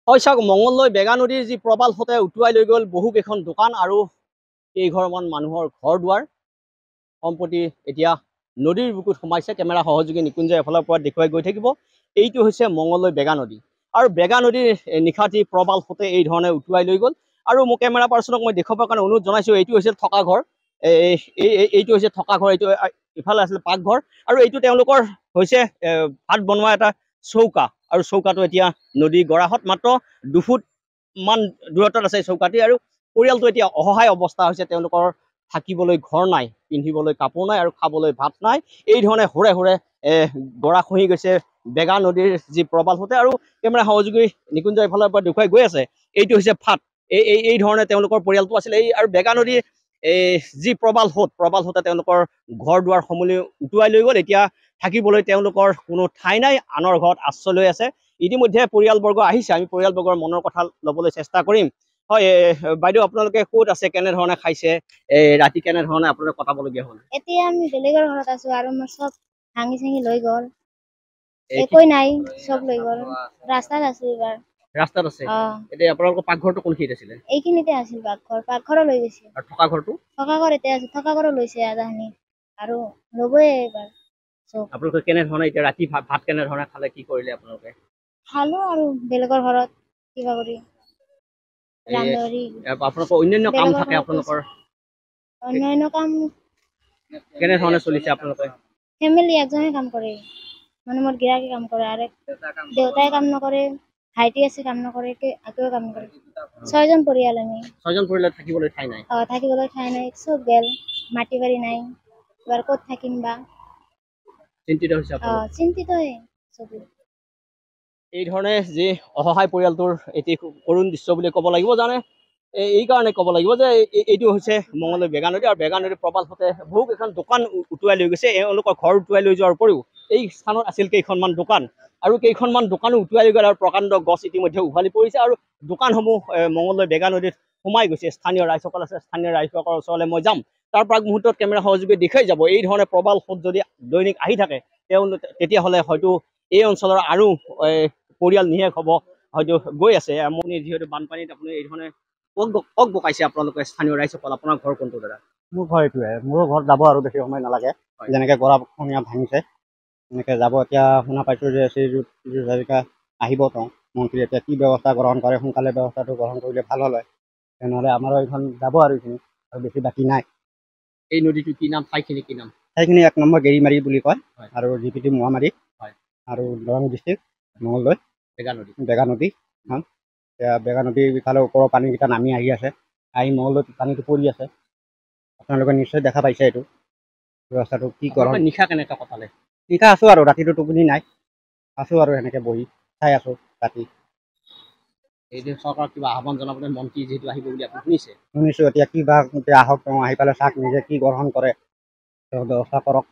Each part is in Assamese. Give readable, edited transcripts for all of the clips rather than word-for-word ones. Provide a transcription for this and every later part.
হয় চাওক মঙ্গলদৈ বেগা নদীৰ যি প্ৰবাল হতে উটুৱাই লৈ গ'ল বহুকেইখন দোকান আৰু কেইঘৰমান মানুহৰ ঘৰ দুৱাৰ সম্পত্তি এতিয়া নদীৰ বুকুত সোমাইছে। কেমেৰা সহযোগী নিকুঞ্জয় এফালৰ পৰা দেখুৱাই গৈ থাকিব। এইটো হৈছে মঙ্গলদৈ বেগা নদী আৰু বেগা নদীৰ নিশাটি প্ৰবাল হতে এই ধৰণে উটুৱাই লৈ গ'ল। আৰু মোক কেমেৰা পাৰ্চনক মই দেখুৱাবৰ কাৰণে অনুৰোধ জনাইছো। এইটো হৈছে থকা ঘৰ, এইটো হৈছে থকা ঘৰ, এইটো ইফালে আছিল পাকঘৰ আৰু এইটো তেওঁলোকৰ হৈছে ভাত বনোৱা এটা চৌকা আৰু চৌকাটো এতিয়া নদী গৰাহত মাত্ৰ 2 ফুট মান দূৰত্বত আছে চৌকাটি আৰু পৰিয়ালটো এতিয়া অসহায় অৱস্থা হৈছে। তেওঁলোকৰ থাকিবলৈ ঘৰ নাই, পিন্ধিবলৈ কাপোৰ নাই আৰু খাবলৈ ভাত নাই। এই ধৰণে হুৰে হুৰে গৰা খহি গৈছে বেগা নদীৰ যি প্ৰবাল হতে। আৰু কেমেৰা সহযোগী নিকুঞ্জয় এফালৰ পৰা দেখুৱাই গৈ আছে এইটো হৈছে ফাট। এই ধৰণে তেওঁলোকৰ পৰিয়ালটো আছিল। এই আৰু বেগা নদীৰ যি প্ৰবাল হতে তেওঁলোকৰ ঘৰ দুৱাৰ সমূলি উটুৱাই লৈ গ'ল। এতিয়া থাকিবলৈ তেওঁলোকৰ কোনো ঠাই নাই, আনৰ ঘৰত আশ্ৰয় লৈ আছে। ইতিমধ্যে পৰিয়ালবৰ্গ আহিছে, আমি পৰিয়ালবৰ্গৰ মনৰ কথা ল'বলৈ চেষ্টা কৰিম। হয় বাইদেউ, আপোনালোকে ক'ত আছে, কেনেধৰণে খাইছে, ৰাতি কেনেধৰণে আপোনালোকে কটাবলগীয়া হ'ল? এতিয়া আমি বেলেগৰ ঘৰত আছো আৰু মোৰ চব ভাঙি চিঙি লৈ গ'ল, একোই নাই, চব লৈ গ'ল। ৰাস্তাত আছো এইবাৰ। ৰাস্তাত আছে? এতিয়া আপোনালোকৰ পাকঘৰটো কোনখিনিত আছিলে? এইখিনিতে আছিল পাকঘৰ লৈ গৈছে। আৰু থকা ঘৰটো? থকা ঘৰ এতিয়া আছে, থকা ঘৰ লৈছে আধাখিনি আৰু ল'বই এইবাৰ চব। আপোনালোকে কেনেধৰণে এতিয়া ৰাতি ভাত কেনেধৰণে খালে, কি কৰিলে আপোনালোকে? খালো আৰু বেলেগৰ ঘৰত কিবা কৰি ৰান্ধি। আপোনালোকৰ অন্যান্য কাম থাকে, আপোনালোকৰ অন্যান্য কাম কেনেধৰণে চলিছে আপোনালোকে? ফেমিলি একজনে কাম কৰে, মানে মোৰ গিৰাকী কাম কৰে আৰু দেউতাই কাম নকৰে, ভাইটি আছে কাম নকৰে, একোৱে কাম নকৰে। 6 জন পৰিয়াল আমি। 6 জন পৰিয়াল থাকিবলৈ ঠাই নাই? থাকিবলৈ ঠাই নাই, চব গেল, মাটি বাৰী নাই, এবাৰ ক'ত থাকিম বা। চিন্তিত হৈছে আপোনালোক? চিন্তিতই চব। এই ধৰণে যি অসহায় পৰিয়ালটোৰ এটি কৰুণ দৃশ্য বুলি ক'ব লাগিব। জানে এই কাৰণে ক'ব লাগিব যে এইটো হৈছে মঙ্গলদৈ বেগা নদী আৰু বেগা নদীৰ প্ৰবাল হতে বহুকেইখন দোকান উটুৱাই লৈ গৈছে। এওঁলোকৰ ঘৰ উটুৱাই লৈ যোৱাৰ উপৰিও এই স্থানত আছিল কেইখনমান দোকান আৰু কেইখনমান দোকানো উটুৱাই লৈ গ'ল আৰু প্ৰকাণ্ড গছ ইতিমধ্যে উভালি পৰিছে আৰু দোকানসমূহ মঙ্গলদৈ বেগা নদীত সোমাই গৈছে। স্থানীয় ৰাইজসকল আছে, স্থানীয় ৰাইজসকলৰ ওচৰলৈ মই যাম, তাৰ প্ৰাক মুহূৰ্তত কেমেৰা সহযোগী দেখুৱাই যাব। এই ধৰণে প্ৰবাল সোঁত যদি দৈনিক আহি থাকে তেতিয়াহ'লে হয়তো এই অঞ্চলৰ আৰু পৰিয়াল নিশেষ হ'ব হয়তো গৈ আছে। আপুনি যিহেতু বানপানীত আপুনি এই ধৰণে কক বকাইছে আপোনালোকে স্থানীয় ৰাইজসকল। আপোনাৰ ঘৰ কোনটো দাদা? মোৰ ঘৰ এইটোৱে, মোৰো ঘৰত যাব আৰু বেছি সময় নালাগে। যেনেকে গৰাখহনীয়া ভাঙিছে এনেকে যাব। এতিয়া শুনা পাইছোঁ যে শ্ৰীযুত হাজৰিকা আহিব, তেওঁ মন্ত্ৰী। এতিয়া কি ব্যৱস্থা গ্ৰহণ কৰে, সোনকালে ব্যৱস্থাটো গ্ৰহণ কৰিলে ভাল হ'লে, তেনেহ'লে আমাৰো এইখন যাব আৰু এইখিনি, আৰু বেছি বাকী নাই। এই নদীটো কি নাম, ঠাইখিনি কি নাম? ঠাইখিনি 1 নম্বৰ গেৰিমাৰী বুলি কয় আৰু জিপিটি মোৱামাৰী আৰু দৰং ডিষ্ট্ৰিক্ট মঙ্গলদৈ বেগা নদী। এতিয়া বেগা নদীৰ ইফালে ওপৰৰ পানীকেইটা নামি আহি আছে, আহি মঙ্গলদৈত পানীটো পৰি আছে। আপোনালোকে নিশ্চয় দেখা পাইছে এইটো ব্যৱস্থাটো কি কৰে। নিশা কেনেকৈ কটালে? নিশা আছোঁ আৰু ৰাতিটো টোপনি নাই, আছোঁ আৰু এনেকৈ বহি চাই আছোঁ ৰাতি। এই যে চৰকাৰক কিবা আহ্বান জনাবলৈ মন্ত্ৰী যিহেতু আহিব বুলি আপুনি শুনিছে? শুনিছোঁ। এতিয়া কিবা এতিয়া আহক, তেওঁ আহি পেলাই চাওক, নিজে কি গ্ৰহণ কৰে, তেওঁ ব্যৱস্থা কৰক।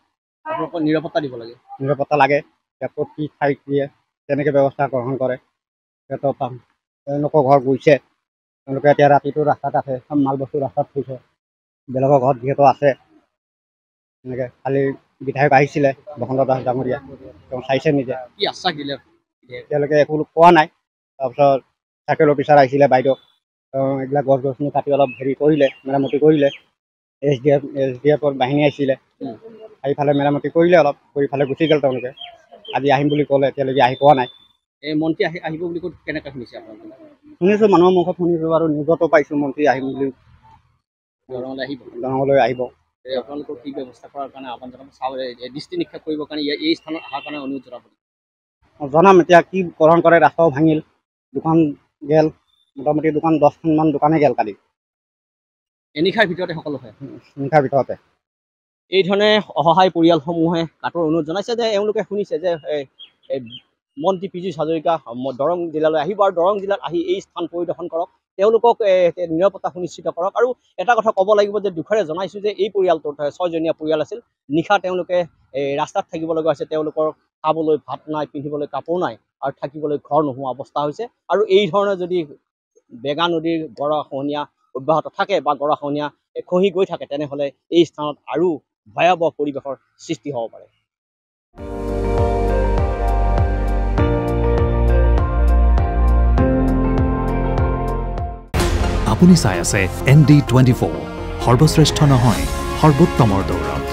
আপোনালোকক নিৰাপত্তা দিব লাগে? নিৰাপত্তা লাগে। এতিয়া ক'ত কি ঠাইত দিয়ে, তেনেকৈ ব্যৱস্থা গ্ৰহণ কৰে। তেওঁলোকৰ ঘৰ গৈছে, তেওঁলোকে এতিয়া ৰাতিটো ৰাস্তাত আছে, চব মাল বস্তু ৰাস্তাত থৈছে। বেলেগৰ ঘৰত যিহেতু আছে এনেকৈ। কালি বিধায়ক আহিছিলে বসন্ত দাস ডাঙৰীয়া, তেওঁ চাইছে নিজে। কি আশ্বাস দিলে? তেওঁলোকে একো কোৱা নাই। তাৰপিছত চাৰ্কেল অফিচাৰ আহিছিলে বাইদেউ, এইবিলাক গছ গছনি কাটি অলপ কৰিলে, মেৰামতি কৰিলে। SDF বাহিনী আহিছিলে, সেইফালে মেৰামতি কৰিলে অলপ, কৰি ফালে গুচি গ'ল তেওঁলোকে। আজি আহিম বুলি ক'লে, এতিয়ালৈকে আহি পোৱা নাই। এই মন্ত্ৰী আহিব বুলি কেনেকৈ শুনিছে আপোনালোকে? শুনিছোঁ, মানুহৰ মুখত শুনিছোঁ আৰু নিউজতো পাইছোঁ মন্ত্ৰী আহিম বুলি, দৰঙলৈ আহিব। আপোনালোকৰ কি ব্যৱস্থা কৰাৰ কাৰণে আহ্বান জনাব, দৃষ্টি নিক্ষেপ কৰিবৰ কাৰণে এই স্থানত অহাৰ কাৰণে অনুৰোধ জনাব? জনাম এতিয়া কি গ্ৰহণ কৰে। ৰাস্তাও ভাঙিল, দোকান গেল, মোটামুটি দোকান 10খনমান দোকানে গেল কালি। নিশাৰ ভিতৰতে সকলো হয়? নিশাৰ ভিতৰতে। এই ধৰণে অসহায় পৰিয়ালসমূহে কাটৰ অনুৰোধ জনাইছে যে এওঁলোকে শুনিছে যে মন্ত্ৰী পীযুষ হাজৰিকা দৰং জিলালৈ আহিব আৰু দৰং জিলাত আহি এই স্থান পৰিদৰ্শন কৰক, তেওঁলোকক নিৰাপত্তা সুনিশ্চিত কৰক। আৰু এটা কথা ক'ব লাগিব যে দুখেৰে জনাইছোঁ যে এই পৰিয়ালটোত 6জনীয়া পৰিয়াল আছিল। নিশা তেওঁলোকে ৰাস্তাত থাকিব লগা হৈছে। তেওঁলোকৰ খাবলৈ ভাত নাই, পিন্ধিবলৈ কাপোৰ নাই আৰু থাকিবলৈ ঘৰ নোহোৱা অৱস্থা হৈছে। আৰু এই ধৰণে যদি বেগা নদীৰ গৰাখহনীয়া অব্যাহত থাকে বা গৰাখহনীয়া খহি গৈ থাকে, তেনেহ'লে এই স্থানত আৰু ভয়াৱহ পৰিৱেশৰ সৃষ্টি হ'ব পাৰে। আপুনি চাই আছে ND24 সৰ্বশ্ৰেষ্ঠ নহয় সৰ্বোত্তমৰ দৌৰত।